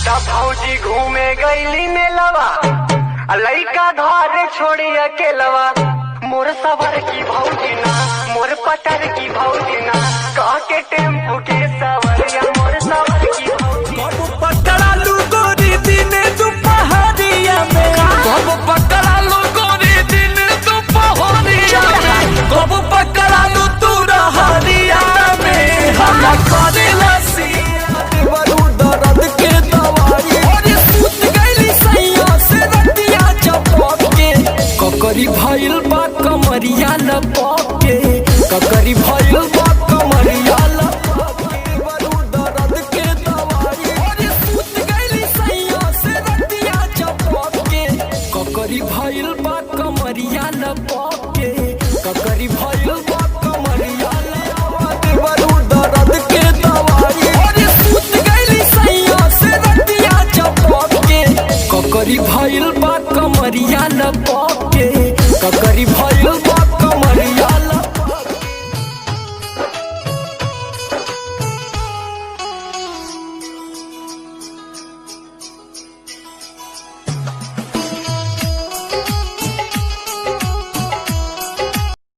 तब भौजी घूमे गईली मेलवा, लइका घर छोड़ी अकेलवा। मोर सवर की भौजी ना, मोर पटर की भौजी ना, कह के टेम्पू के सवरिया मोर सवर की भौजी। कब पकड़ा लू गोरी दिन दुपहरिया में, कब पकड़ा लू गोरी दिन दुपहरिया में, कब पकड़ा लू तू रहरिया में। हमरा करे लसिया देवरू दर्द के दवाई, और सूत गईली सैया से रतिया चपक के। ककरी भइल बा कमरिया लपक के, ककरी भइल बा कमरिया लपक के। देवरू दर्द के दवाई, और सूत गईली सैया से रतिया चपक के। ककरी भइल बा कमरिया लपक के, ककरी भइल बा कमरिया लपक के। देवरू दर्द के दवाई, और सूत गईली सैया से रतिया चपक के। ककरी भइल बा कमरिया लपक के, ककरी भइल बा